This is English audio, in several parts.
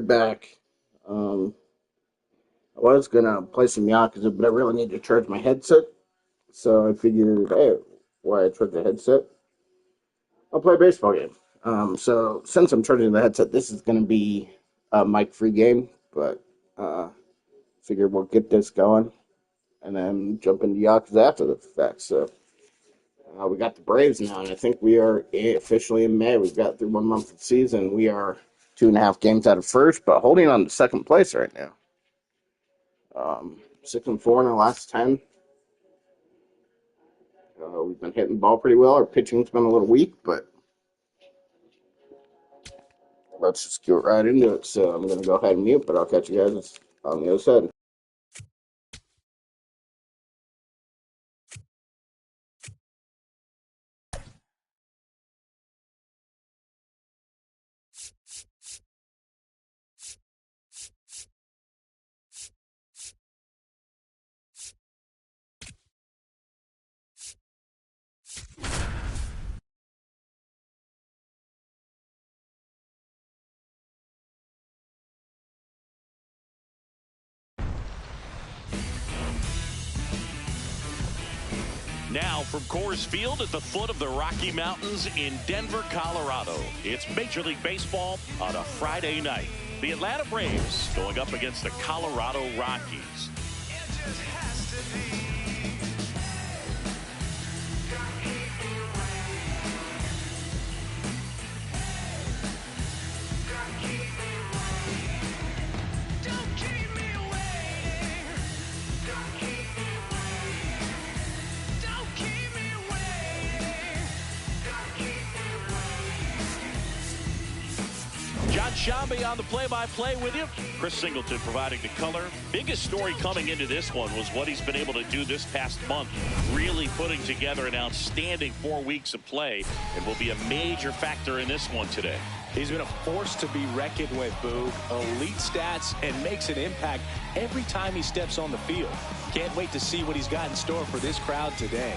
back. I was gonna play some Yakuza, but I really need to charge my headset. So I figured, hey, why I charge the headset? I'll play a baseball game. So since I'm charging the headset, this is gonna be a mic-free game, but figure we'll get this going and then jump into Yakuza after the fact. So we got the Braves now, and I think we are officially in May. We've got through 1 month of the season. We are 2.5 games out of first, but holding on to second place right now. 6-4 in our last 10. We've been hitting the ball pretty well. Our pitching's been a little weak, but let's just get right into it. So I'm going to go ahead and mute, but I'll catch you guys on the other side. Now from Coors Field at the foot of the Rocky Mountains in Denver, Colorado. It's Major League Baseball on a Friday night. The Atlanta Braves going up against the Colorado Rockies. Shambi on the play-by-play with you. Chris Singleton providing the color. Biggest story coming into this one was what he's been able to do this past month, really putting together an outstanding 4 weeks of play, and will be a major factor in this one today. He's been a force to be reckoned with, Boog. Elite stats and makes an impact every time he steps on the field. Can't wait to see what he's got in store for this crowd today.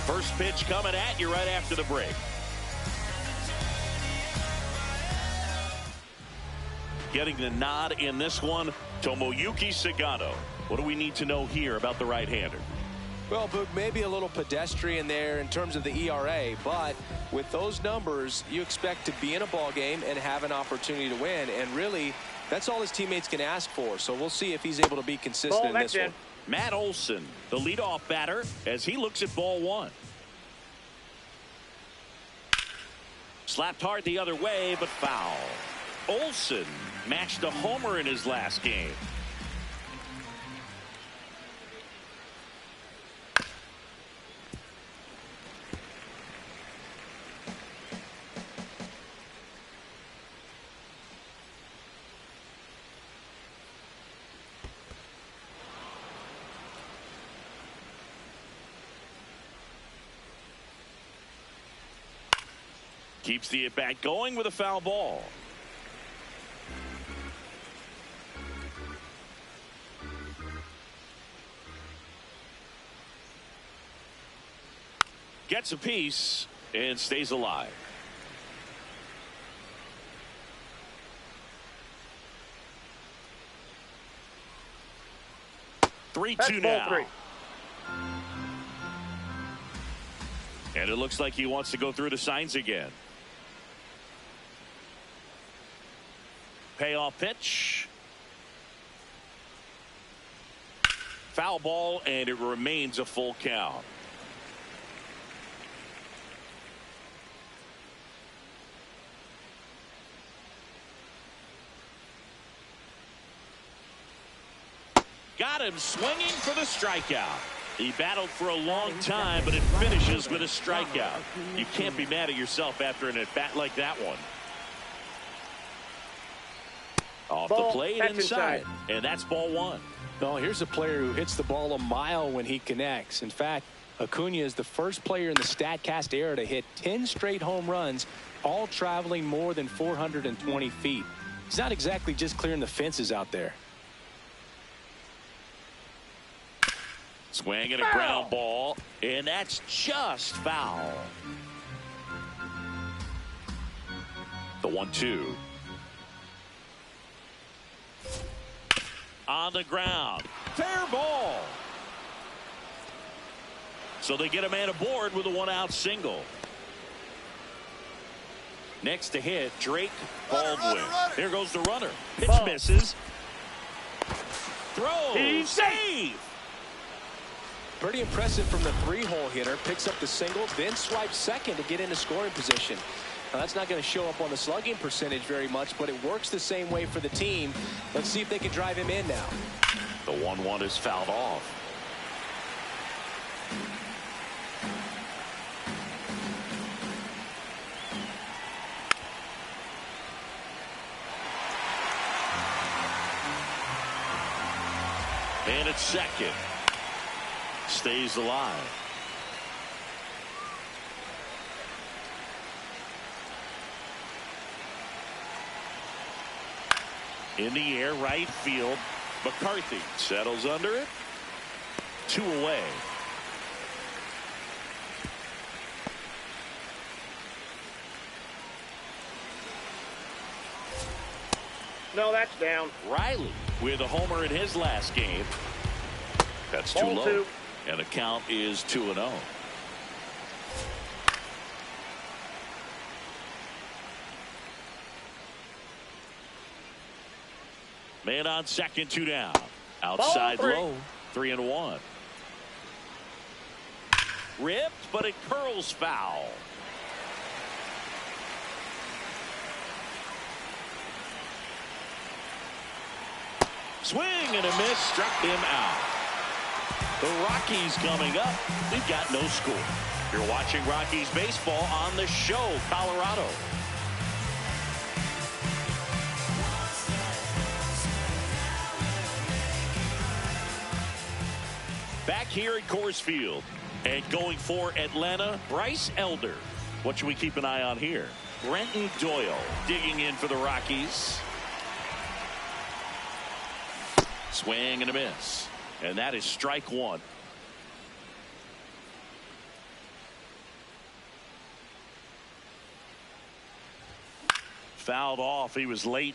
First pitch coming at you right after the break. Getting the nod in this one, Tomoyuki Sugano. What do we need to know here about the right-hander? Well, Boog, maybe a little pedestrian there in terms of the ERA, but with those numbers, you expect to be in a ball game and have an opportunity to win, and really, that's all his teammates can ask for. So we'll see if he's able to be consistent in this one. Matt Olson, the leadoff batter, as he looks at ball one. Slapped hard the other way, but foul. Olson matched a homer in his last game. Keeps the at-bat going with a foul ball. Gets a piece and stays alive. That's 3-2 now. 3. And it looks like he wants to go through the signs again. Payoff pitch. Foul ball, and it remains a full count. Got him swinging for the strikeout. He battled for a long time, but it finishes with a strikeout. You can't be mad at yourself after an at-bat like that one. Off the plate inside. And that's ball one. Well, here's a player who hits the ball a mile when he connects. In fact, Acuna is the first player in the StatCast era to hit 10 straight home runs, all traveling more than 420 feet. He's not exactly just clearing the fences out there. Swing and a ground ball, and that's just foul. The 1-2. On the ground. Fair ball. So they get a man aboard with a 1-out single. Next to hit, Drake Baldwin. Here goes the runner. Pitch misses. Throw. Save. Pretty impressive from the 3-hole hitter. Picks up the single, then swipes second to get into scoring position. Now, that's not going to show up on the slugging percentage very much, but it works the same way for the team. Let's see if they can drive him in now. The 1-1 is fouled off. And it's second. Stays alive. In the air, right field. McCarthy settles under it. 2 away. No, that's down. Riley with a homer in his last game. That's too low. 2. And the count is 2-0. Man on second, 2 down. Outside low, 3-1. Ripped, but it curls foul. Swing and a miss, struck him out. The Rockies coming up. We've got no score. You're watching Rockies baseball on the show, Colorado. Back here at Coors Field. And going for Atlanta, Bryce Elder. What should we keep an eye on here? Brenton Doyle digging in for the Rockies. Swing and a miss. And that is strike 1. Fouled off. He was late.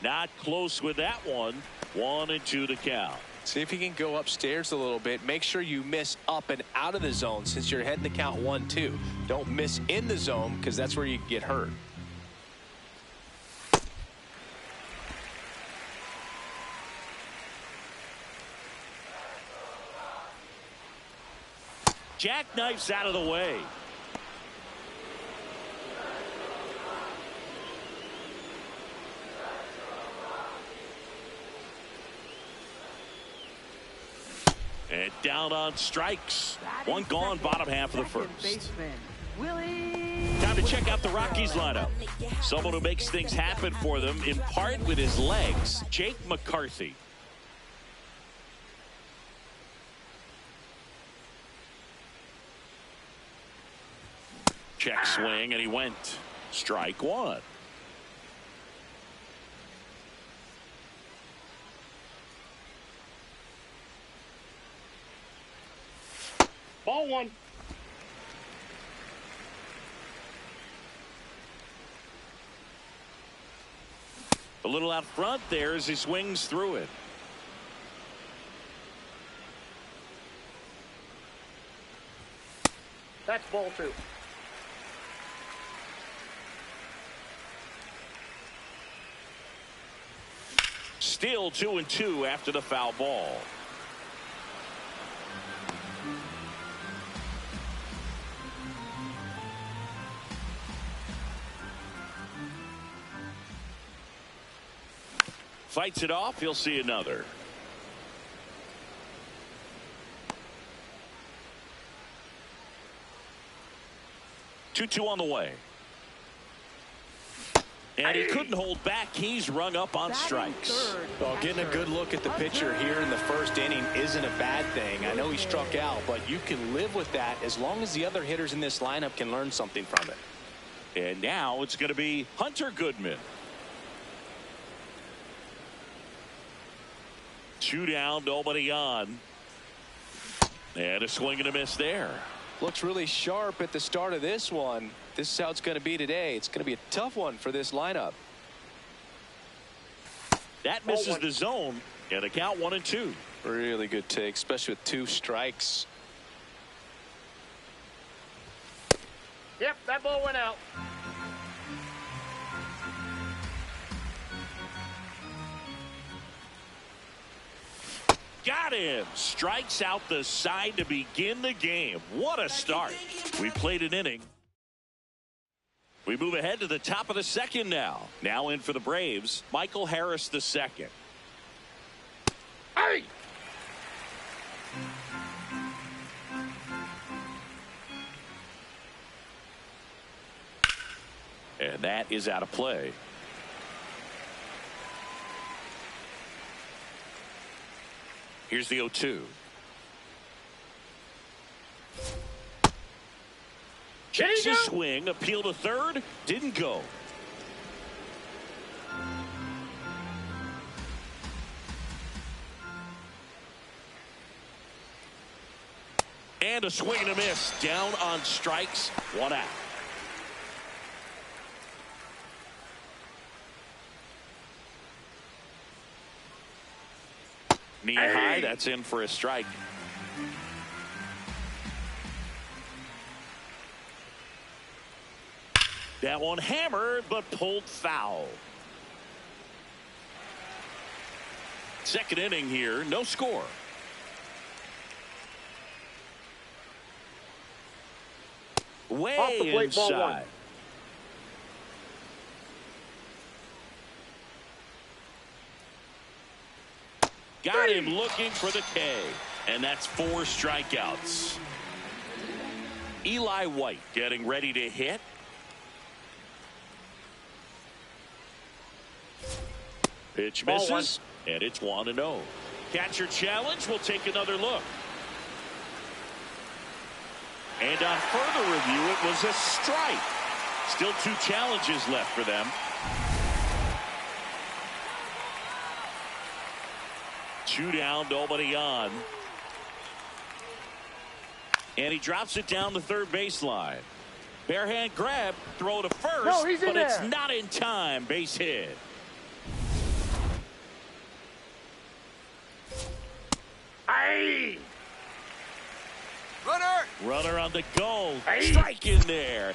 Not close with that one. 1-2 to count. See if you can go upstairs a little bit. Make sure you miss up and out of the zone since you're heading to count 1-2. Don't miss in the zone because that's where you get hurt. Jackknifes out of the way. And down on strikes. One gone, bottom half of the first. Time to check out the Rockies lineup. Someone who makes things happen for them, in part with his legs, Jake McCarthy. Check swing, and he went. Strike 1. Ball 1. A little out front there as he swings through it. That's ball 2. Still 2-2 after the foul ball. Fights it off. He'll see another. Two on the way. And he couldn't hold back. He's rung up on strikes. Well, getting a good look at the pitcher here in the first inning isn't a bad thing. I know he struck out, but you can live with that as long as the other hitters in this lineup can learn something from it. And now it's going to be Hunter Goodman. 2 down, nobody on. And a swing and a miss there. Looks really sharp at the start of this one. This is how it's going to be today. It's going to be a tough one for this lineup. That misses the zone, and a count 1-2. Really good take, especially with 2 strikes. Yep, that ball went out. Got him. Strikes out the side to begin the game. What a start. We played an inning. We move ahead to the top of the second now. Now in for the Braves, Michael Harris II. Hey! And that is out of play. Here's the 0-2. Checks his swing, appeal to third, didn't go. And a swing and a miss, down on strikes, 1 out. Knee high, that's in for a strike. That one hammered, but pulled foul. Second inning here, no score. Way Off the plate, inside. ball 1. Got him looking for the K. And that's 4 strikeouts. Eli White getting ready to hit. Pitch misses, and it's 1-0. Catcher challenge. We'll take another look. And on further review, it was a strike. Still 2 challenges left for them. 2 down, nobody on. And he drops it down the third baseline. Barehand grab, throw to first, No, he's in but it's there. not in time. Base hit. Hey! Runner on the go. Strike in there.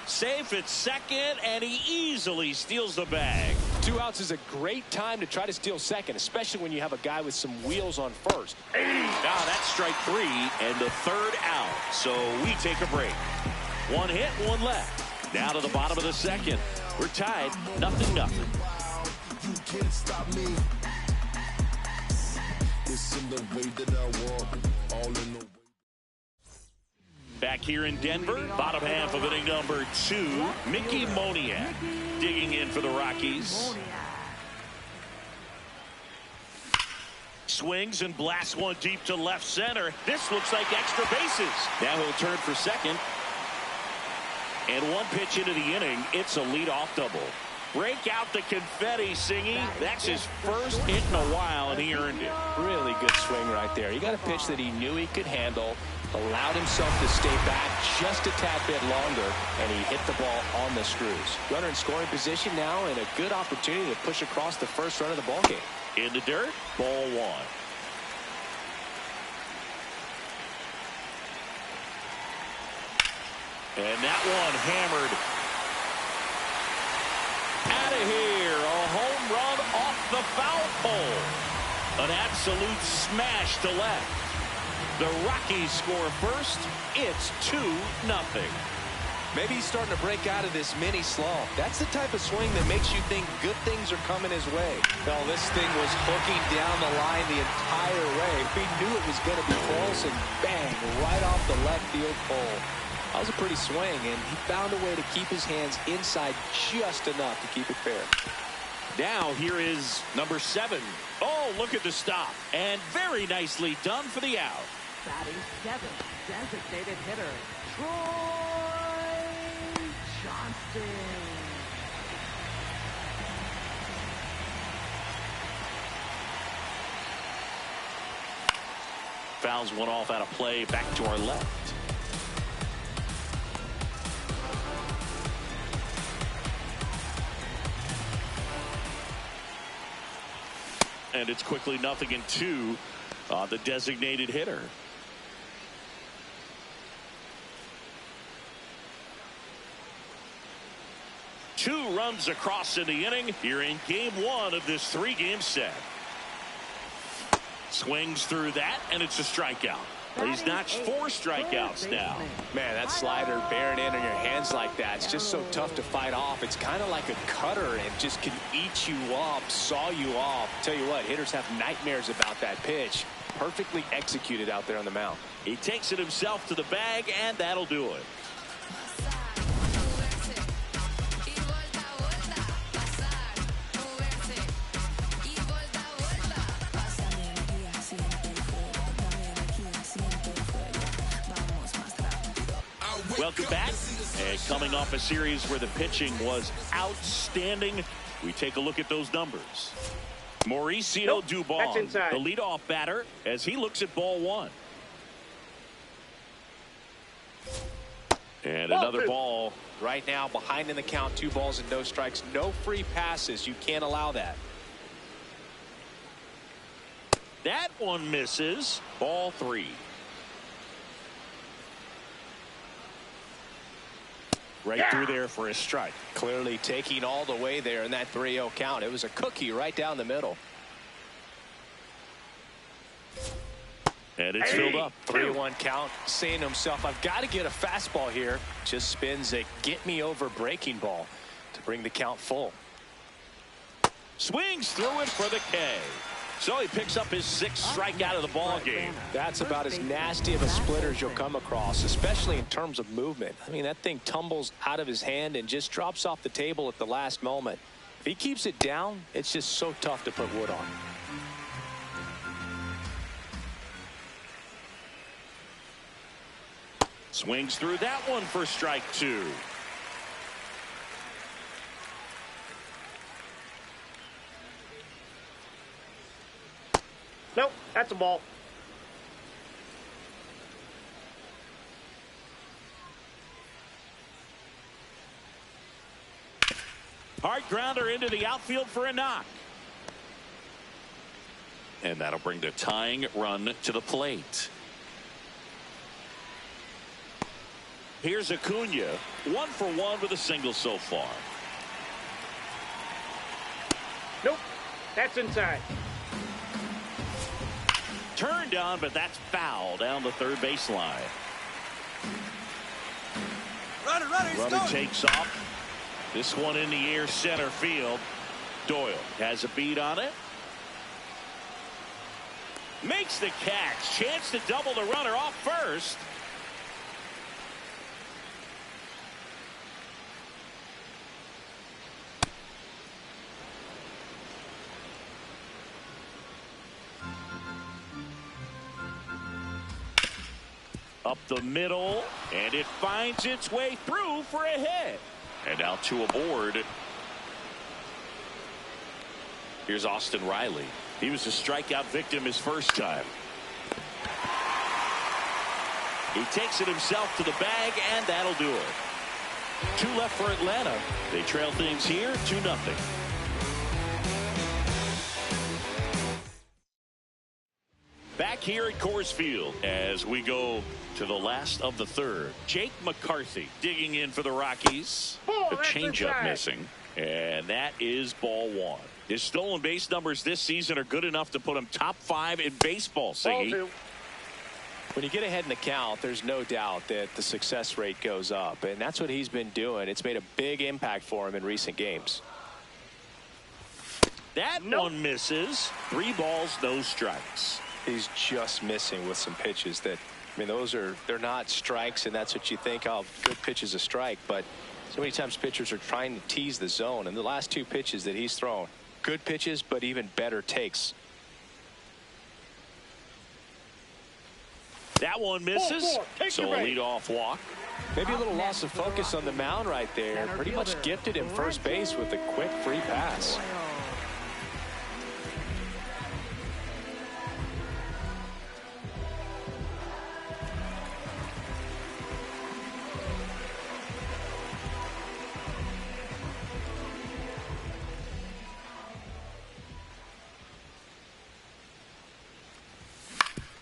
Safe at second, and he easily steals the bag. 2 outs is a great time to try to steal second, especially when you have a guy with some wheels on first. Now that's strike 3 and the third out. So we take a break. 1 hit, 1 left. Now to the bottom of the second. We're tied, 0-0. You can't stop me. It's in the way that I walk, all in the way. Back here in Denver, bottom half of inning number 2, Mickey Moniak digging in for the Rockies. Swings and blasts one deep to left center. This looks like extra bases. Now he'll turn for second. And 1 pitch into the inning, it's a leadoff double. Break out the confetti, Singy. That's his first hit in a while, and he earned it. Really good swing right there. He got a pitch that he knew he could handle, allowed himself to stay back just a tad bit longer, and he hit the ball on the screws. Runner in scoring position now, and a good opportunity to push across the first run of the ballgame. In the dirt, ball 1. And that one hammered. Out of here, a home run off the foul pole. An absolute smash to left. The Rockies score first. It's 2-0. Maybe he's starting to break out of this mini slump. That's the type of swing that makes you think good things are coming his way. Well, this thing was hooking down the line the entire way. He knew it was going to be close, and bang, right off the left field pole. That was a pretty swing, and he found a way to keep his hands inside just enough to keep it fair. Now here is number 7. Oh, look at the stop. And very nicely done for the out. Batting 7th, designated hitter, Troy Johnston. Fouls one off out of play, back to our left. And it's quickly 0-2 on the designated hitter. Two runs across in the inning here in game 1 of this 3-game set. Swings through that, and it's a strikeout. He's notched 4 strikeouts now. Man, that slider bearing in on your hands like that, it's just so tough to fight off. It's kind of like a cutter and just can eat you up, saw you off. Tell you what, hitters have nightmares about that pitch. Perfectly executed out there on the mound. He takes it himself to the bag, and that'll do it. Welcome back. And coming off a series where the pitching was outstanding, we take a look at those numbers. Mauricio Dubon, the leadoff batter, as he looks at ball 1. And another ball. Right now, behind in the count, 2 balls and no strikes. No free passes. You can't allow that. That one misses. Ball 3. Right through there for a strike. Clearly taking all the way there in that 3-0 count. It was a cookie right down the middle. And it's filled up. 3-1 count. Saying to himself, I've got to get a fastball here. Just spins a get me over breaking ball to bring the count full. Swings through it for the K. So he picks up his 6th strikeout of the ball game. That's about as nasty of a splitter as you'll come across, especially in terms of movement. I mean, that thing tumbles out of his hand and just drops off the table at the last moment. If he keeps it down, it's just so tough to put wood on. Swings through that one for strike 2. Nope, that's a ball. Hard grounder into the outfield for a knock. And that'll bring the tying run to the plate. Here's Acuna, 1 for 1 with a single so far. Nope, that's inside. Turned on, but that's foul down the third baseline. Runner takes off. This one in the air, center field. Doyle has a beat on it. Makes the catch. Chance to double the runner off first. Up the middle, and it finds its way through for a hit. And now 2 aboard. Here's Austin Riley. He was a strikeout victim his first time. He takes it himself to the bag, and that'll do it. 2 left for Atlanta. They trail things here 2-0. Back here at Coors Field as we go to the last of the 3rd. Jake McCarthy digging in for the Rockies. The changeup missing. And that is ball 1. His stolen base numbers this season are good enough to put him top 5 in baseball, Siggy. When you get ahead in the count, there's no doubt that the success rate goes up. And that's what he's been doing. It's made a big impact for him in recent games. That one misses. 3 balls, no strikes. He's just missing with some pitches that I mean, they're not strikes, and that's what you think, oh, good pitch is a strike. But so many times pitchers are trying to tease the zone, and the last 2 pitches that he's thrown, good pitches, but even better takes. That one misses, so a leadoff walk. Maybe a little loss of focus on the mound right there. Pretty much gifted him first base with a quick free pass.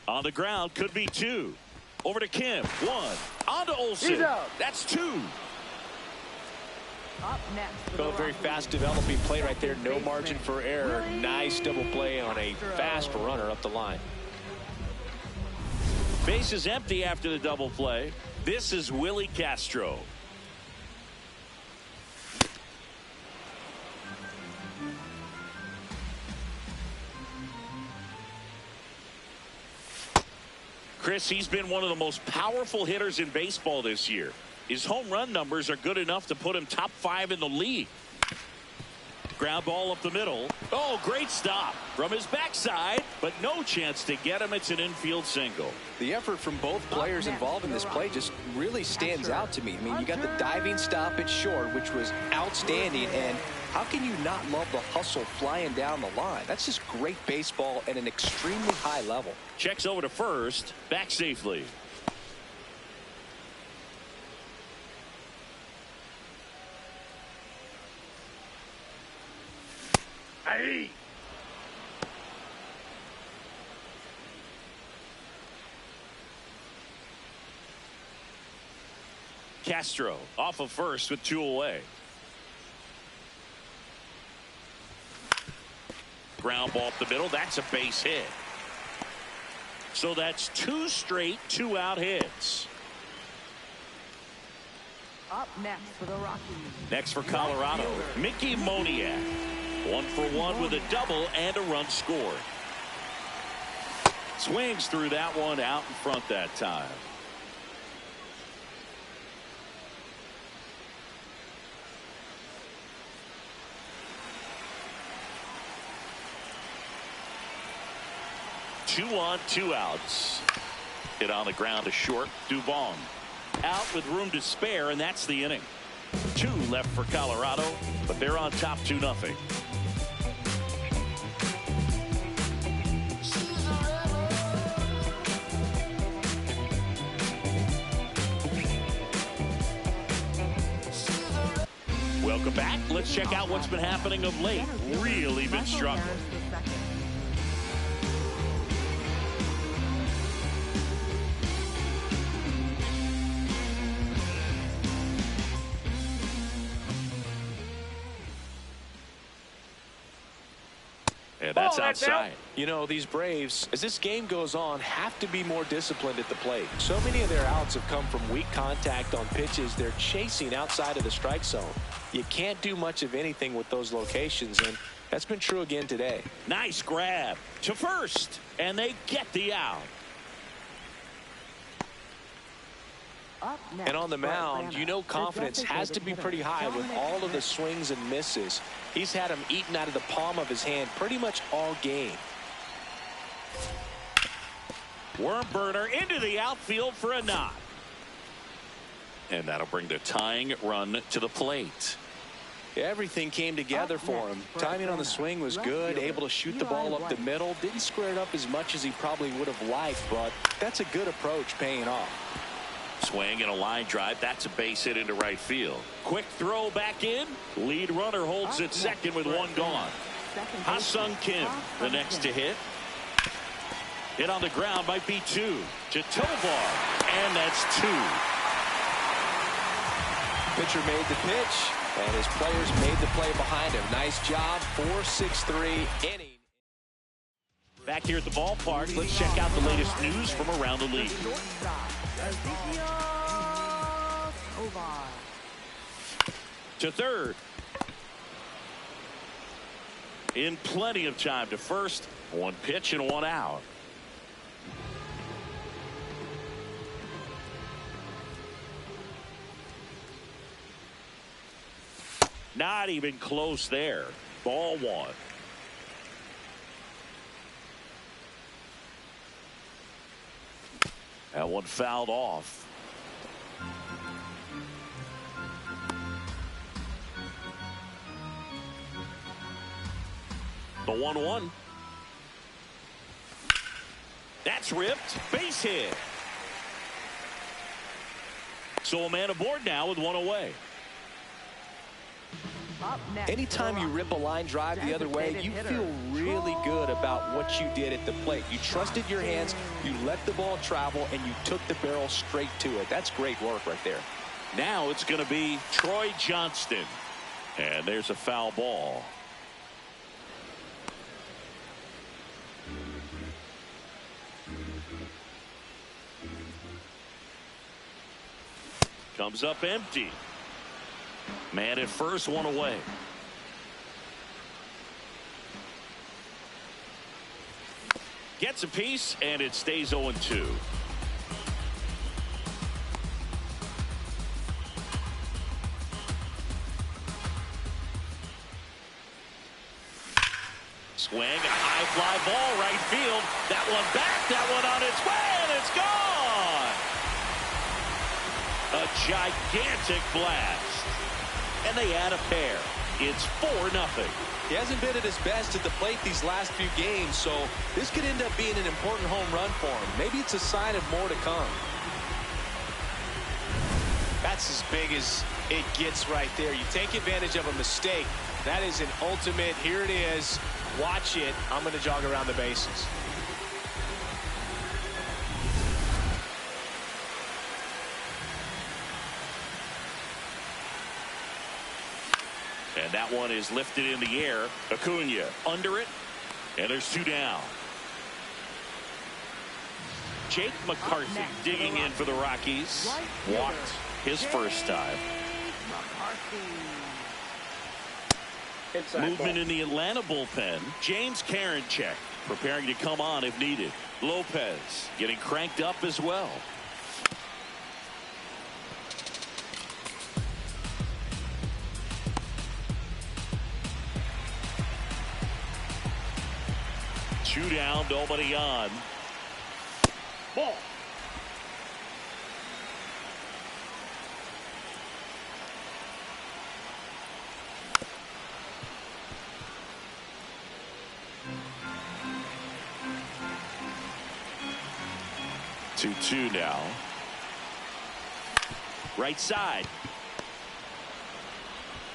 On the ground, could be 2. Over to Kim. 1. On to Olsen. That's 2. Up next. A very fast developing play right there. No margin for error. Nice double play on a fast runner up the line. Base is empty after the double play. This is Willie Castro. Chris, he's been one of the most powerful hitters in baseball this year. His home run numbers are good enough to put him top 5 in the league. Ground ball up the middle. Oh, great stop from his backside, but no chance to get him. It's an infield single. The effort from both players involved in this play just really stands out to me. I mean, you got the diving stop at short, which was outstanding, and how can you not love the hustle flying down the line? That's just great baseball at an extremely high level. Checks over to first, back safely. Hey! Castro off of first with 2 away. Ground ball up the middle. That's a base hit. So that's 2 straight 2-out hits. Up next for the Rockies. Next for Colorado, Mickey Moniak. 1 for 1 with a double and a run scored. Swings through that one out in front that time. Two on, 2 outs. Hit on the ground to short. Dubon out with room to spare, and that's the inning. 2 left for Colorado, but they're on top 2-0. Welcome back. Let's check out what's been happening of late. Really been struggling. And that's outside. You know, these Braves, as this game goes on, have to be more disciplined at the plate. So many of their outs have come from weak contact on pitches they're chasing outside of the strike zone. You can't do much of anything with those locations, and that's been true again today. Nice grab to first, and they get the out. And on the mound, you know confidence has to be pretty high with all of the swings and misses. He's had them eaten out of the palm of his hand pretty much all game. Worm burner into the outfield for a knock. And that'll bring the tying run to the plate. Everything came together for him. Timing on the swing was good, able to shoot the ball up the middle. Didn't square it up as much as he probably would have liked, but that's a good approach paying off. Swing and a line drive. That's a base hit into right field. Quick throw back in. Lead runner holds at second with 1 gone. Ha-Sung Kim, the next to hit. Hit on the ground might be 2 to Tovar, and that's 2. Pitcher made the pitch, and his players made the play behind him. Nice job. 4-6-3 inning. Back here at the ballpark, let's check out the latest news from around the league. To third. In plenty of time to first. 1 pitch and 1 out. Not even close there. Ball one. That one fouled off. The 1-1. That's ripped. Base hit. So a man aboard now with one away. Up next, Anytime you rip a line drive the other way, you feel really good about what you did at the plate. You trusted your hands, you let the ball travel, and you took the barrel straight to it. That's great work right there. Now it's going to be Troy Johnston. And there's a foul ball. Comes up empty. Man at first, one away. Gets a piece, and it stays 0-2. Swing, a high fly ball, right field. That one back, that one on its way, and it's gone. A gigantic blast. And they add a pair. It's 4-0. He hasn't been at his best at the plate these last few games, so this could end up being an important home run for him. Maybe it's a sign of more to come. That's as big as it gets right there. You take advantage of a mistake. That is an ultimate, here it is, watch it, I'm going to jog around the bases. And that one is lifted in the air. Acuna under it. And there's 2 down. Jake McCarthy digging in for the Rockies. Walked his first time. Movement in the Atlanta bullpen. James Karinchak preparing to come on if needed. Lopez getting cranked up as well. Two down, nobody on. Ball. Two now. Right side.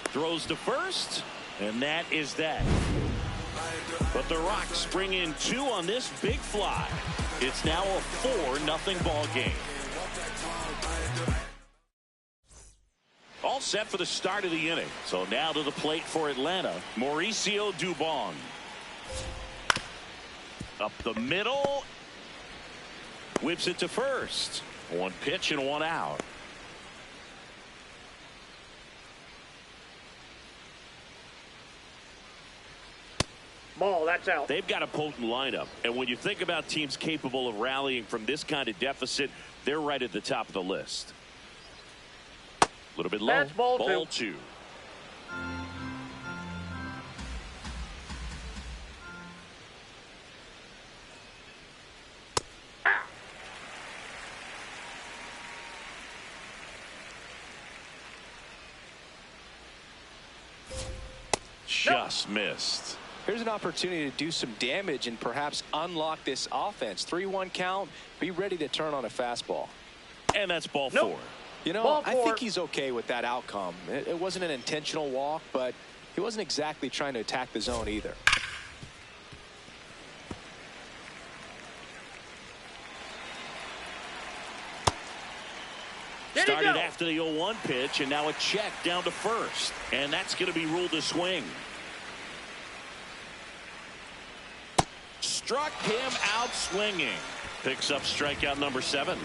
Throws to first, and that is that. But the Rocks bring in 2 on this big fly. It's now a 4-0 ball game. All set for the start of the inning. So now to the plate for Atlanta, Mauricio Dubon. Up the middle. Whips it to first. 1 pitch and 1 out. Ball, that's out. They've got a potent lineup, and when you think about teams capable of rallying from this kind of deficit, they're right at the top of the list. A little bit low. That's ball 2. Just missed. Here's an opportunity to do some damage and perhaps unlock this offense. 3-1 count. Be ready to turn on a fastball. And that's ball 4. You know, Ball I 4. think he's okay with that outcome. It wasn't an intentional walk, but he wasn't exactly trying to attack the zone either. Started after the 0-1 pitch, and now a check down to first. And that's going to be ruled a swing. Struck him out swinging. Picks up strikeout number 7.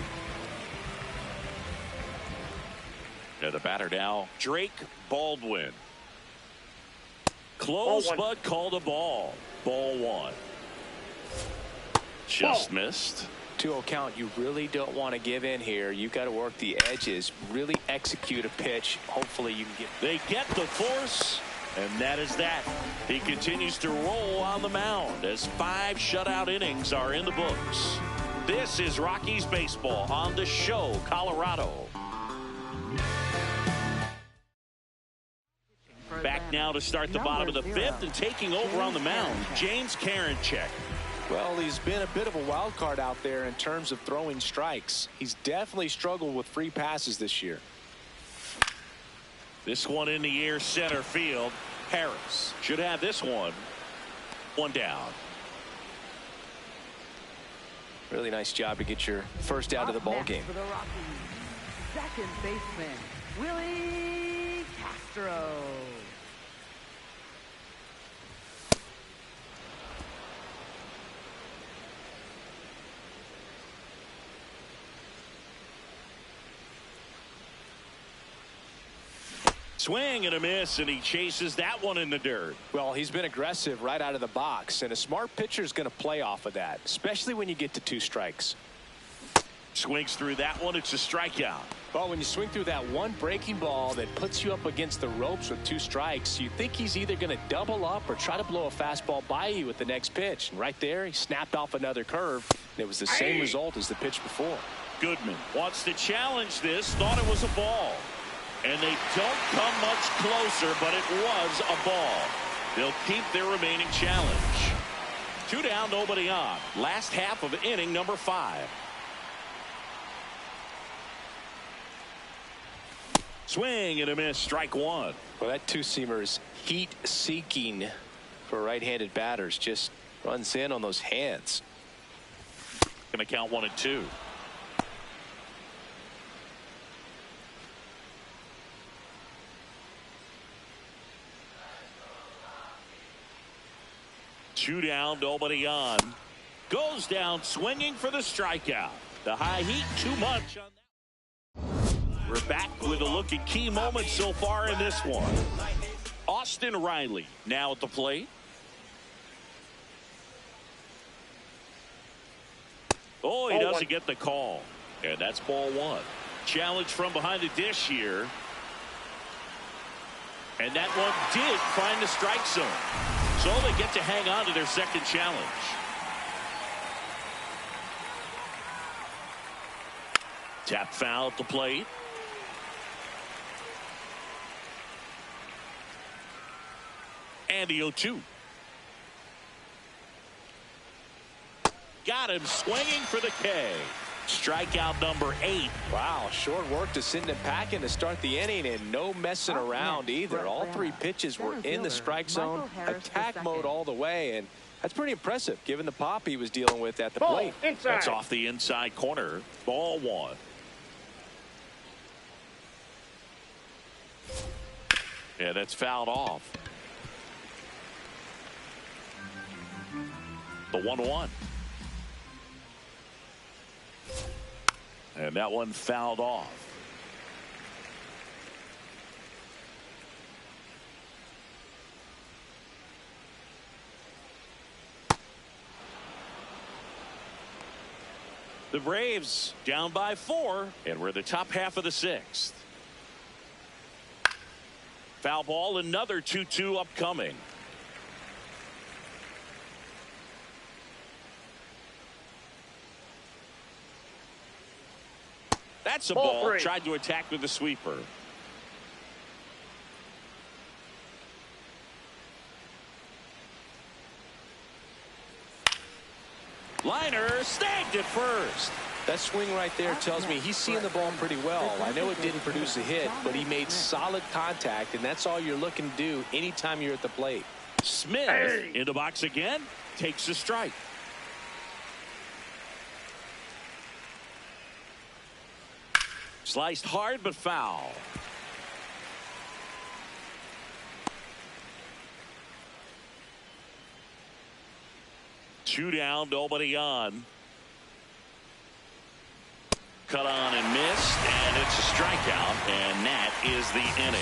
And the batter now, Drake Baldwin. Close, but called a ball. Ball 1. Just missed. 2-0 count. You really don't want to give in here. You got to work the edges, really execute a pitch. Hopefully you can get. They get the force, and that is that. He continues to roll on the mound as 5 shutout innings are in the books. This is Rockies baseball on the show, Colorado. Back now to start the bottom of the 5th, and taking over on the mound, James Karinchak. Well, he's been a bit of a wild card out there in terms of throwing strikes. He's definitely struggled with free passes this year. This one in the air, center field. Harris should have this one. 1 down. Really nice job to get your first out of the ball game. For the Rockies, second baseman, Willie Castro. Swing and a miss, and he chases that one in the dirt. Well, he's been aggressive right out of the box, and a smart pitcher is going to play off of that, especially when you get to 2 strikes. Swings through that one. It's a strikeout. Well, when you swing through that one breaking ball that puts you up against the ropes with 2 strikes, you think he's either going to double up or try to blow a fastball by you with the next pitch. And right there, he snapped off another curve, and it was the same result as the pitch before. Goodman wants to challenge this. Thought it was a ball. And they don't come much closer, but it was a ball. They'll keep their remaining challenge. 2 down, nobody on. Last half of inning number 5. Swing and a miss, strike 1. Well, that 2-seamer is heat-seeking for right-handed batters. Just runs in on those hands. Going to count 1 and 2. Two down, nobody on. Goes down swinging for the strikeout. The high heat too much on that. We're back with a look at key moments so far in this one. Austin Riley now at the plate. Oh, he doesn't get the call. And that's ball 1. Challenge from behind the dish here. And that one did find the strike zone. So they get to hang on to their second challenge. Tap foul at the plate. And the 0-2. Got him swinging for the K. Strikeout number 8. Wow, short work to send him packing to start the inning, and no messing around either. All 3 pitches were in the strike zone, attack mode all the way, and that's pretty impressive given the pop he was dealing with at the plate. That's off the inside corner. Ball 1. Yeah, that's fouled off. The 1-1. And that one fouled off. The Braves down by 4, and we're the top half of the 6th. Foul ball, another 2-2 upcoming. That's a ball. Tried to attack with the sweeper. Liner snagged it first. That swing right there tells me he's seeing the ball pretty well. I know it didn't produce a hit, but he made solid contact, and that's all you're looking to do anytime you're at the plate. Smith in the box again, takes a strike. Sliced hard but foul. Two down, nobody on. Cut on and missed, and it's a strikeout, and that is the inning.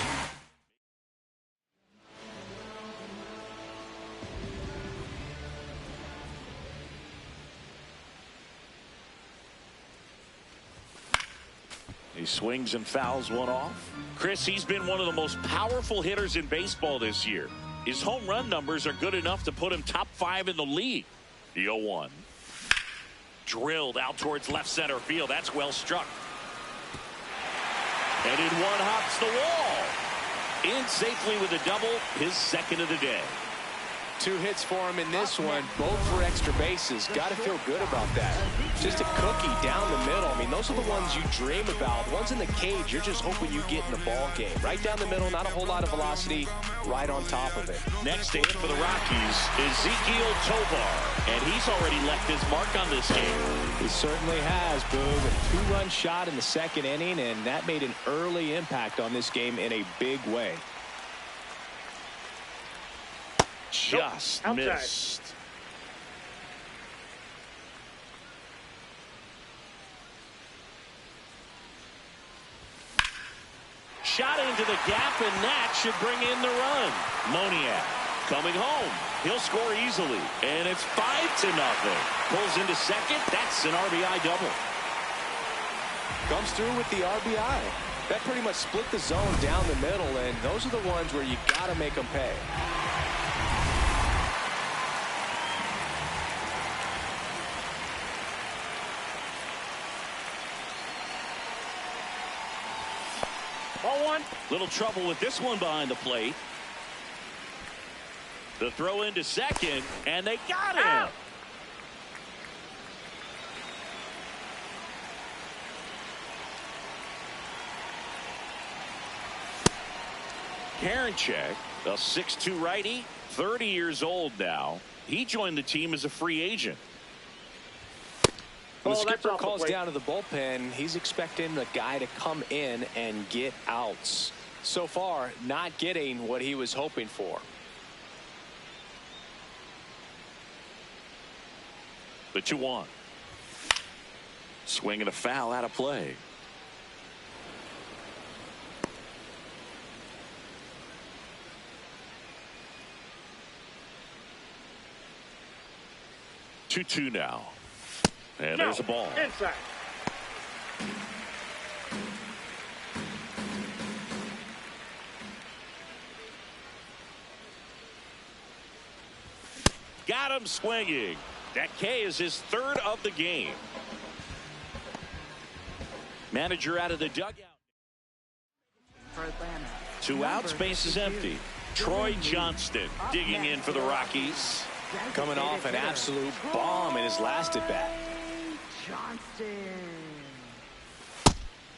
He swings and fouls one off. Chris, he's been one of the most powerful hitters in baseball this year. His home run numbers are good enough to put him top 5 in the league. The 0-1. Drilled out towards left center field. That's well struck. And in one hops the wall. In safely with a double, his second of the day. 2 hits for him in this one, both for extra bases. Got to feel good about that. Just a cookie down the middle. I mean, those are the ones you dream about. Ones in the cage, you're just hoping you get in the ball game. Right down the middle, not a whole lot of velocity, right on top of it. Next to hit for the Rockies, Ezekiel Tovar. And he's already left his mark on this game. He certainly has, Boog. A 2-run shot in the second inning, and that made an early impact on this game in a big way. Just missed. Shot into the gap, and that should bring in the run. Moniak coming home. He'll score easily, and it's 5-0. Pulls into second. That's an RBI double. Comes through with the RBI. That pretty much split the zone down the middle, and those are the ones where you got to make them pay. Ball 1. Little trouble with this one behind the plate. The throw into second, and they got him. Out. Karinchak, a 6'2" righty, 30 years old now. He joined the team as a free agent. When the Oh, that's skipper off the calls plate. down to the bullpen, he's expecting the guy to come in and get outs. So far, not getting what he was hoping for. The 2-1. Swing and a foul out of play. Two now. And there's a ball. Inside. Got him swinging. That K is his 3rd of the game. Manager out of the dugout. For Atlanta. 2 outs, base is empty. Troy Johnston digging in for the Rockies. Coming off an absolute bomb in his last at bat. Johnston.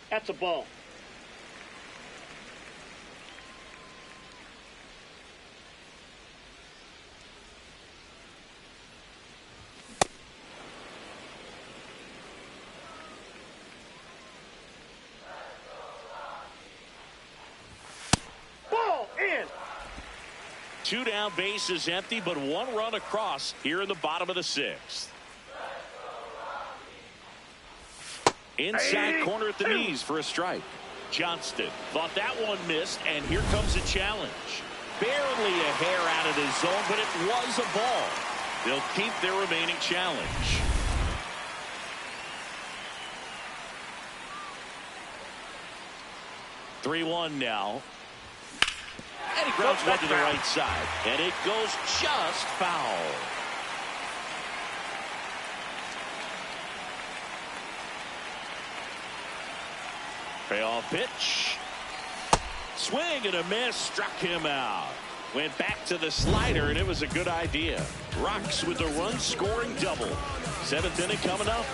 That's a ball. Ball in. 2 down, base is empty, but 1 run across here in the bottom of the 6th. Inside corner at the knees for a strike. Johnston thought that one missed, and here comes a challenge. Barely a hair out of the zone, but it was a ball. They'll keep their remaining challenge. Three-1 now. And he grounds one to the right side. And it goes just foul. Payoff pitch. Swing and a miss. Struck him out. Went back to the slider, and it was a good idea. Rocks with the run-scoring double. 7th inning coming up.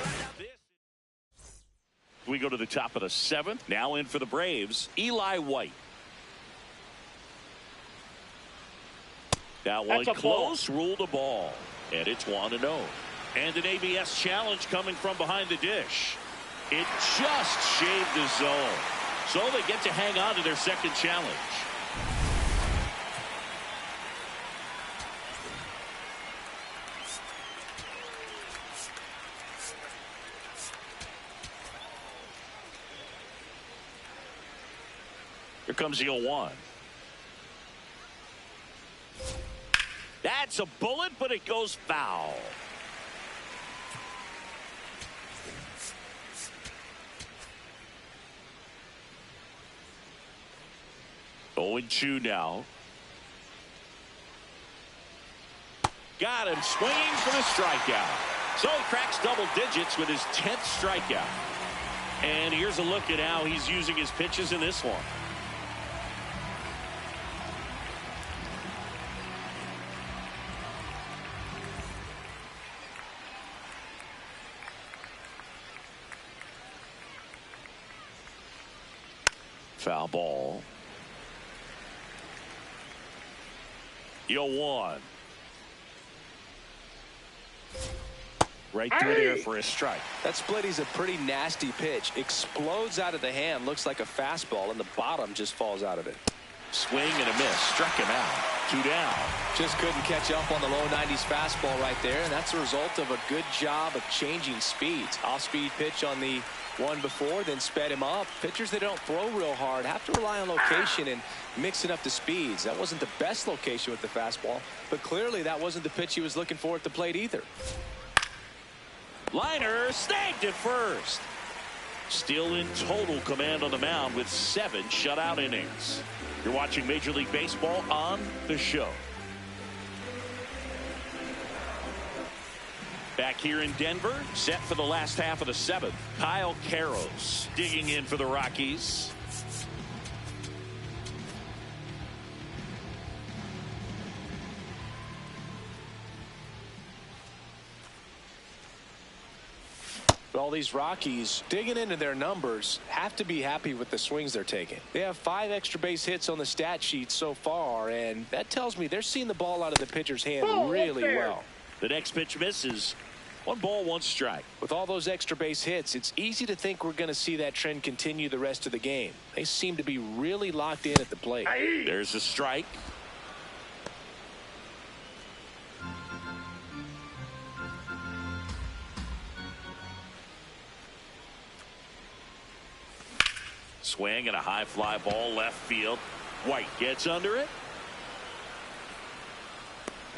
We go to the top of the 7th. Now in for the Braves, Eli White. That one close, ruled a ball. And it's 1-0. And an ABS challenge coming from behind the dish. It just shaved the zone. So they get to hang on to their second challenge. Here comes the 0-1. That's a bullet, but it goes foul. 0-2 now. Got him swinging for the strikeout. So he cracks double digits with his 10th strikeout. And here's a look at how he's using his pitches in this one. Foul ball. 0-1. Right through there for a strike. That splitty's a pretty nasty pitch. Explodes out of the hand. Looks like a fastball, and the bottom just falls out of it. Swing and a miss. Struck him out. 2 down. Just couldn't catch up on the low 90s fastball right there, and that's a result of a good job of changing speeds. Off-speed pitch on the one before, then sped him up. Pitchers that don't throw real hard have to rely on location and mixing up the speeds. That wasn't the best location with the fastball, but clearly that wasn't the pitch he was looking for at the plate either. Liner snagged at first. Still in total command on the mound with 7 shutout innings. You're watching Major League Baseball on the show. Back here in Denver, set for the last half of the 7th. Kyle Caros digging in for the Rockies. All these Rockies digging into their numbers have to be happy with the swings they're taking. They have 5 extra base hits on the stat sheet so far, and that tells me they're seeing the ball out of the pitcher's hand really well. The next pitch misses. 1 ball, 1 strike. With all those extra base hits, it's easy to think we're going to see that trend continue the rest of the game. They seem to be really locked in at the plate. There's a strike. Swing and a high fly ball left field. White gets under it.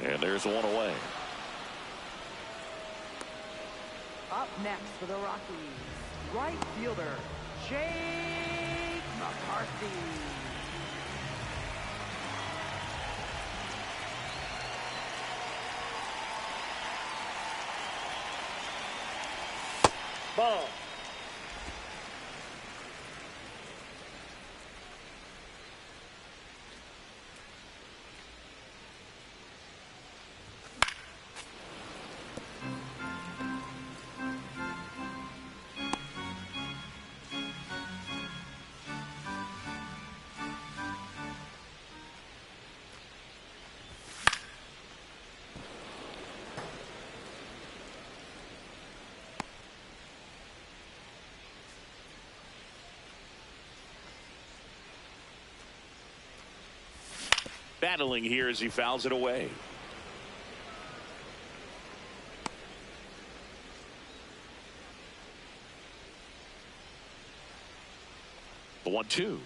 And there's 1 away. Up next for the Rockies, right fielder, Jake McCarthy. Ball. Battling here as he fouls it away. The 1-2.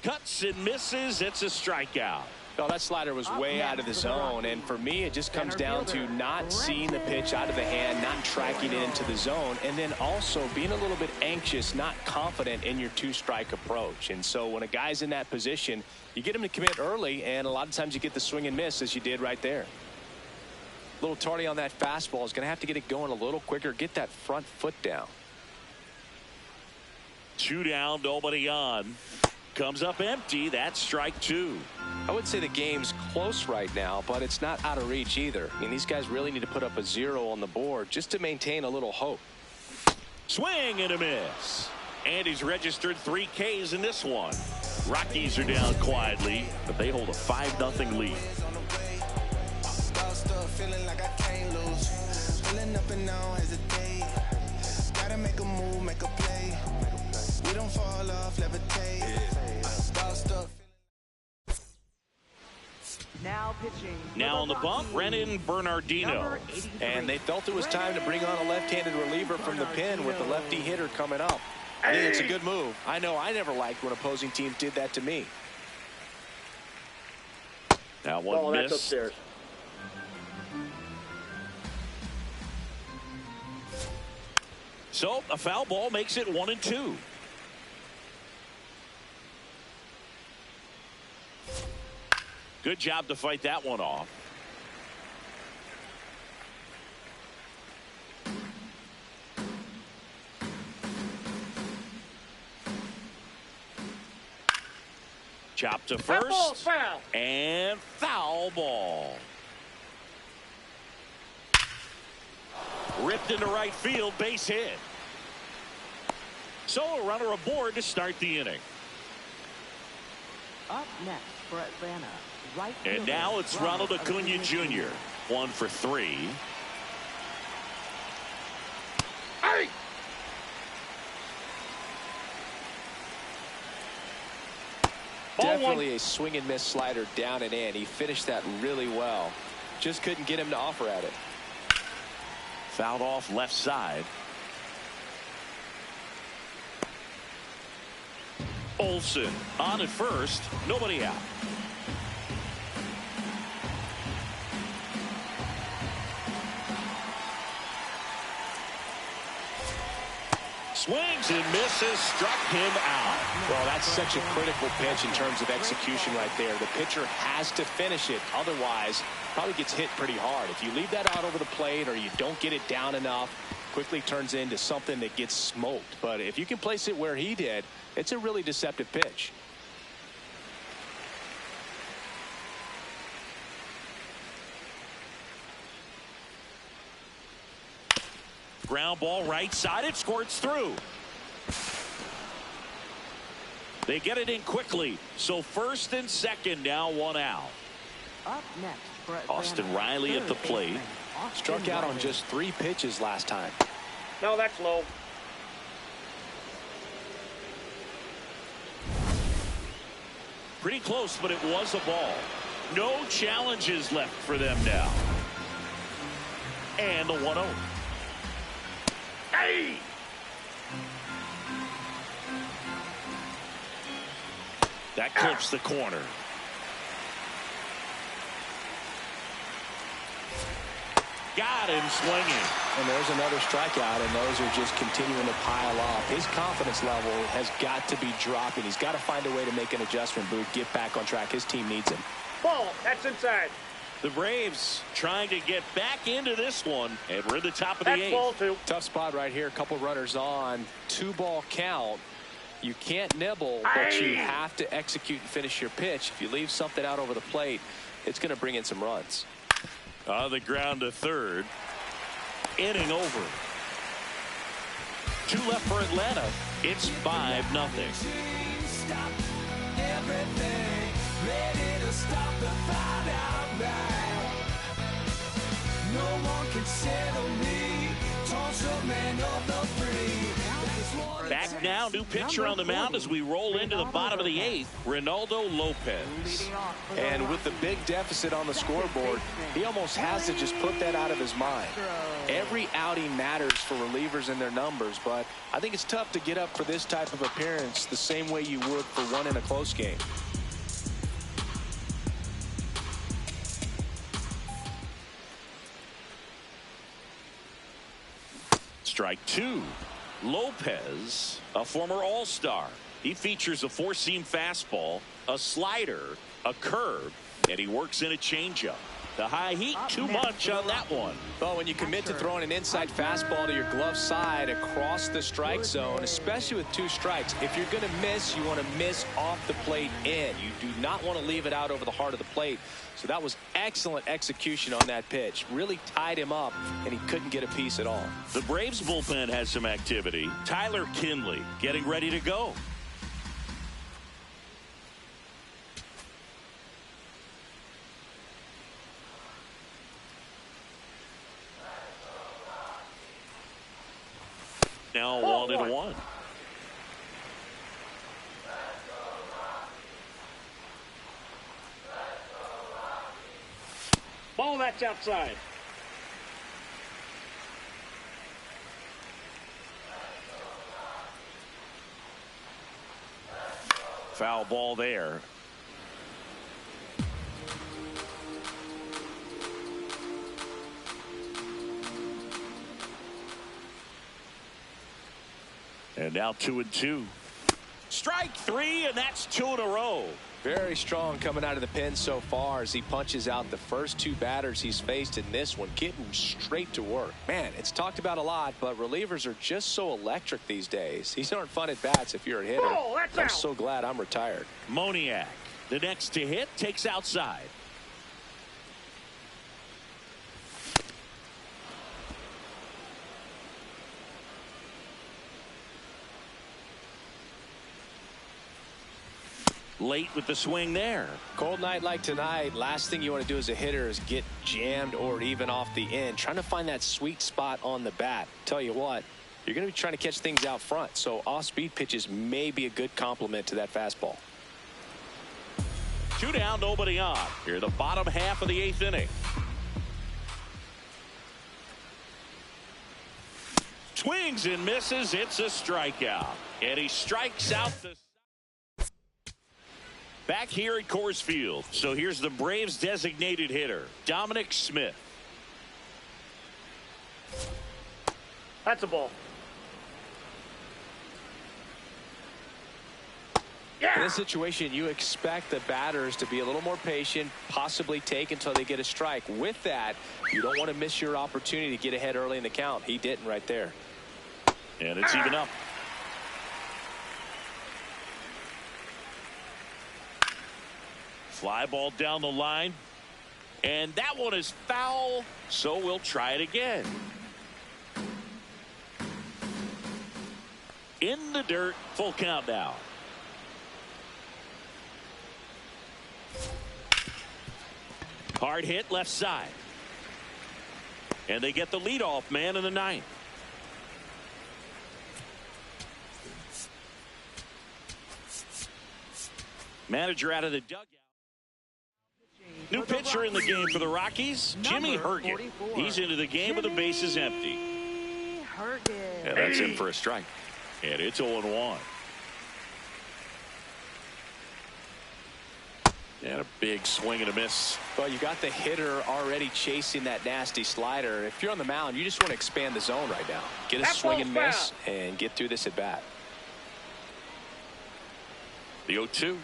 Cuts and misses. It's a strikeout. Oh, that slider was way out of the zone, and for me it just comes down to not seeing the pitch out of the hand, not tracking it into the zone, and then also being a little bit anxious, not confident in your 2-strike approach. And so when a guy's in that position, you get him to commit early, and a lot of times you get the swing and miss as you did right there. A little tardy on that fastball. Is going to have to get it going a little quicker, get that front foot down. 2 down, nobody on. Comes up empty. That's strike 2. I would say the game's close right now, but it's not out of reach either. I mean, these guys really need to put up a 0 on the board just to maintain a little hope. Swing and a miss. And he's registered 3 Ks in this one. Rockies are down quietly, but they hold a 5-0 lead. Feeling like I can't lose. Pulling up and now hesitate. Gotta make a move, make a play. We don't fall off, levitate. Now pitching. Now on the bump, Brennan Bernardino. And they felt it was time to bring on a left-handed reliever from the pen with the lefty hitter coming up. I think it's a good move. I know I never liked when opposing teams did that to me. Now one miss. That's upstairs. So a foul ball makes it 1-2. Good job to fight that one off. Chop to first. Foul. And foul ball. Ripped into right field, base hit. So a runner aboard to start the inning. Up next for Atlanta, right And fielder, now it's Ronald Acuna Jr. 1 for 3. Hey! Definitely a swing and miss slider down and in. He finished that really well. Just couldn't get him to offer at it. Fouled off left side. Olsen on at first. Nobody out. Swings and misses, struck him out. Well, that's such a critical pitch in terms of execution right there. The pitcher has to finish it. Otherwise, probably gets hit pretty hard. If you leave that out over the plate or you don't get it down enough, quickly turns into something that gets smoked. But if you can place it where he did, it's a really deceptive pitch. Ground ball right side. It squirts through. They get it in quickly. So first and second, now one out. Up next for Atlanta, Austin Riley at the plate. Struck out on just 3 pitches last time. No, that's low. Pretty close, but it was a ball. No challenges left for them now. And the 1-0. Hey! That clips the corner. Got him swinging. And there's another strikeout, and those are just continuing to pile up. His confidence level has got to be dropping. He's got to find a way to make an adjustment, Booth, get back on track. His team needs him. Ball. That's inside. The Braves trying to get back into this one, and we're at the top of the That's 8th. ball 2. Tough spot right here. A couple runners on. 2-ball count. You can't nibble, but you have to execute and finish your pitch. If you leave something out over the plate, it's going to bring in some runs. On the ground to third. Inning over. 2 left for Atlanta. It's 5-0. Stop everything, ready to stop the fight outright. No one can settle me, toss a man of the free. Back now, new pitcher on the mound as we roll into the bottom of the 8th, Ronaldo Lopez. And with the big deficit on the scoreboard, he almost has to just put that out of his mind. Every outing matters for relievers and their numbers, but I think it's tough to get up for this type of appearance the same way you would for one in a close game. Strike 2. Lopez, a former All-Star. He features a 4-seam fastball, a slider, a curve, and he works in a changeup. The high heat, too much on that one. Well, when you commit to throwing an inside fastball to your glove side across the strike zone, especially with 2 strikes, if you're going to miss, you want to miss off the plate in. You do not want to leave it out over the heart of the plate. So that was excellent execution on that pitch. Really tied him up, and he couldn't get a piece at all. The Braves bullpen has some activity. Tyler Kinley getting ready to go. Now 1-1. Ball. That's outside. Foul ball there. And now 2-2. Strike 3, and that's 2 in a row. Very strong coming out of the pen so far as he punches out the first 2 batters he's faced in this one, getting straight to work. Man, it's talked about a lot, but relievers are just so electric these days. These aren't fun at bats if you're a hitter. Oh, that's I'm out. so glad I'm retired. Moniak, the next to hit, takes outside. Late with the swing there. Cold night like tonight, last thing you want to do as a hitter is get jammed or even off the end. Trying to find that sweet spot on the bat. Tell you what, you're going to be trying to catch things out front, so off-speed pitches may be a good complement to that fastball. 2 down, nobody on. Here, the bottom half of the 8th inning. Swings and misses. It's a strikeout. And he strikes out the... Back here at Coors Field. So here's the Braves designated hitter, Dominic Smith. That's a ball. In this situation, you expect the batters to be a little more patient, possibly take until they get a strike. With that, you don't want to miss your opportunity to get ahead early in the count. He didn't right there. And it's even up. Fly ball down the line. And that one is foul, so we'll try it again. In the dirt, full count now. Hard hit left side. And they get the leadoff man in the 9th. Manager out of the dugout. New pitcher in the game for the Rockies, Jimmy Herget. He's into the game with the bases empty. And that's in for a strike. And it's 0-1. And a big swing and a miss. Well, you got the hitter already chasing that nasty slider. If you're on the mound, you just want to expand the zone right now. Get a swing and miss and get through this at bat. The 0-2.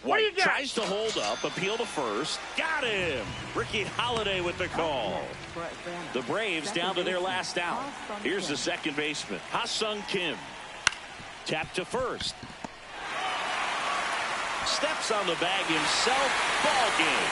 White tries to hold up, appeal to first. Got him. Ricky Holiday with the call. The Braves down to their last out. Here's the second baseman, Ha-Sung Kim. Tap to first. Steps on the bag himself. Ball game.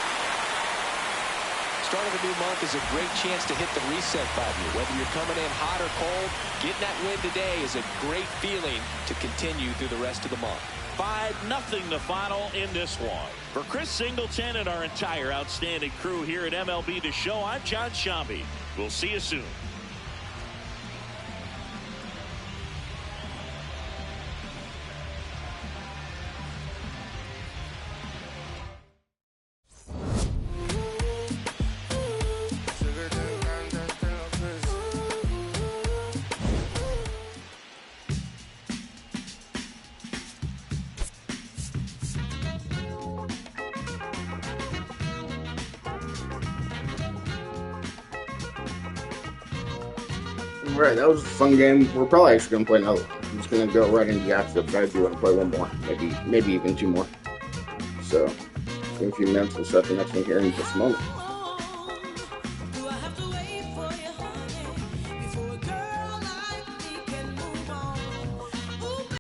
Start of a new month is a great chance to hit the reset button. Whether you're coming in hot or cold, getting that win today is a great feeling to continue through the rest of the month. 5-0 the final in this one. For Chris Singleton and our entire outstanding crew here at MLB The Show, I'm John Shambi. We'll see you soon. Alright, that was a fun game. We're probably actually going to play another one. I'm just going to go right into the active, but I do want to play one more. Maybe even 2 more. So, in a few minutes, we'll start the next one here in just a moment.